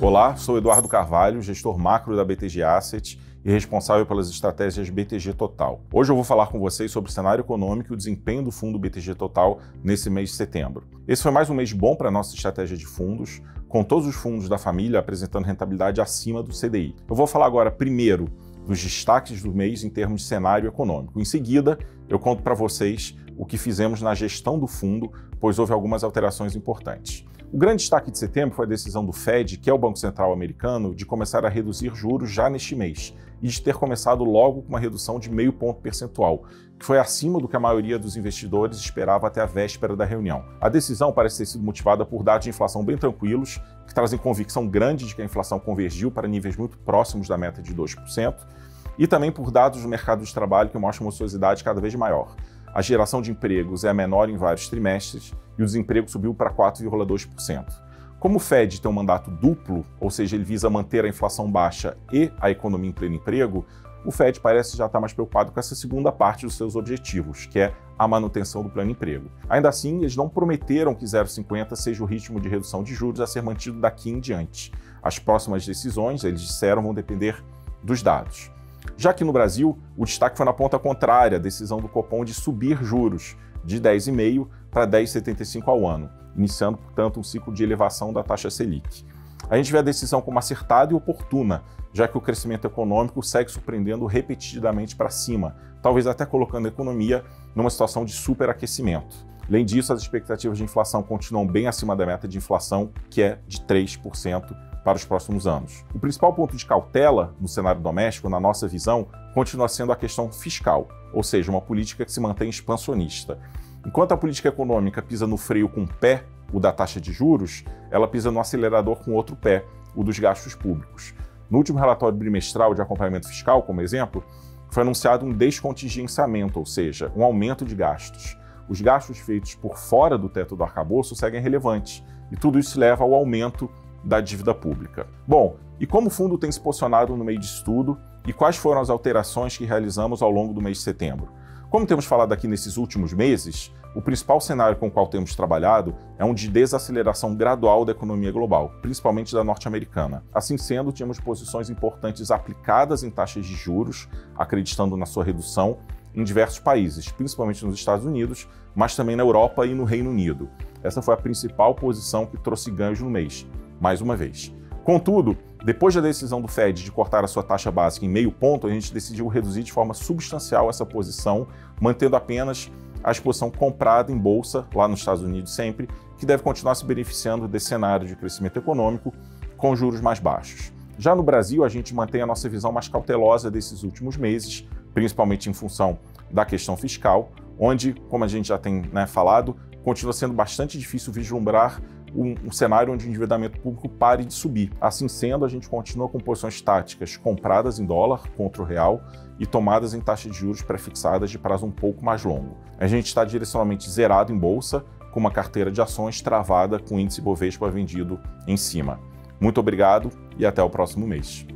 Olá, sou Eduardo Carvalho, gestor macro da BTG Asset e responsável pelas estratégias BTG Total. Hoje eu vou falar com vocês sobre o cenário econômico e o desempenho do fundo BTG Total nesse mês de setembro. Esse foi mais um mês bom para a nossa estratégia de fundos, com todos os fundos da família apresentando rentabilidade acima do CDI. Eu vou falar agora primeiro dos destaques do mês em termos de cenário econômico. Em seguida, eu conto para vocês o que fizemos na gestão do fundo, pois houve algumas alterações importantes. O grande destaque de setembro foi a decisão do Fed, que é o Banco Central americano, de começar a reduzir juros já neste mês e de ter começado logo com uma redução de 0,5 ponto percentual, que foi acima do que a maioria dos investidores esperava até a véspera da reunião. A decisão parece ter sido motivada por dados de inflação bem tranquilos, que trazem convicção grande de que a inflação convergiu para níveis muito próximos da meta de 2%, e também por dados do mercado de trabalho que mostram uma ociosidade cada vez maior. A geração de empregos é a menor em vários trimestres e o desemprego subiu para 4,2%. Como o Fed tem um mandato duplo, ou seja, ele visa manter a inflação baixa e a economia em pleno emprego, o Fed parece já estar mais preocupado com essa segunda parte dos seus objetivos, que é a manutenção do pleno emprego. Ainda assim, eles não prometeram que 0,50 seja o ritmo de redução de juros a ser mantido daqui em diante. As próximas decisões, eles disseram, vão depender dos dados. Já que no Brasil, o destaque foi na ponta contrária, a decisão do Copom de subir juros de 10,5% para 10,75% ao ano, iniciando, portanto, um ciclo de elevação da taxa Selic. A gente vê a decisão como acertada e oportuna, já que o crescimento econômico segue surpreendendo repetidamente para cima, talvez até colocando a economia numa situação de superaquecimento. Além disso, as expectativas de inflação continuam bem acima da meta de inflação, que é de 3%. Para os próximos anos. O principal ponto de cautela no cenário doméstico, na nossa visão, continua sendo a questão fiscal, ou seja, uma política que se mantém expansionista. Enquanto a política econômica pisa no freio com um pé, o da taxa de juros, ela pisa no acelerador com outro pé, o dos gastos públicos. No último relatório bimestral de acompanhamento fiscal, como exemplo, foi anunciado um descontingenciamento, ou seja, um aumento de gastos. Os gastos feitos por fora do teto do arcabouço seguem relevantes, e tudo isso leva ao aumento da dívida pública. Bom, e como o fundo tem se posicionado no meio disso tudo e quais foram as alterações que realizamos ao longo do mês de setembro? Como temos falado aqui nesses últimos meses, o principal cenário com o qual temos trabalhado é um de desaceleração gradual da economia global, principalmente da norte-americana. Assim sendo, tínhamos posições importantes aplicadas em taxas de juros, acreditando na sua redução em diversos países, principalmente nos Estados Unidos, mas também na Europa e no Reino Unido. Essa foi a principal posição que trouxe ganhos no mês, mais uma vez. Contudo, depois da decisão do Fed de cortar a sua taxa básica em 0,5 ponto, a gente decidiu reduzir de forma substancial essa posição, mantendo apenas a exposição comprada em bolsa, lá nos Estados Unidos sempre, que deve continuar se beneficiando desse cenário de crescimento econômico com juros mais baixos. Já no Brasil, a gente mantém a nossa visão mais cautelosa desses últimos meses, principalmente em função da questão fiscal, onde, como a gente já tem falado, continua sendo bastante difícil vislumbrar um cenário onde o endividamento público pare de subir. Assim sendo, a gente continua com posições táticas compradas em dólar contra o real e tomadas em taxas de juros prefixadas de prazo um pouco mais longo. A gente está direcionalmente zerado em bolsa, com uma carteira de ações travada com o índice Bovespa vendido em cima. Muito obrigado e até o próximo mês.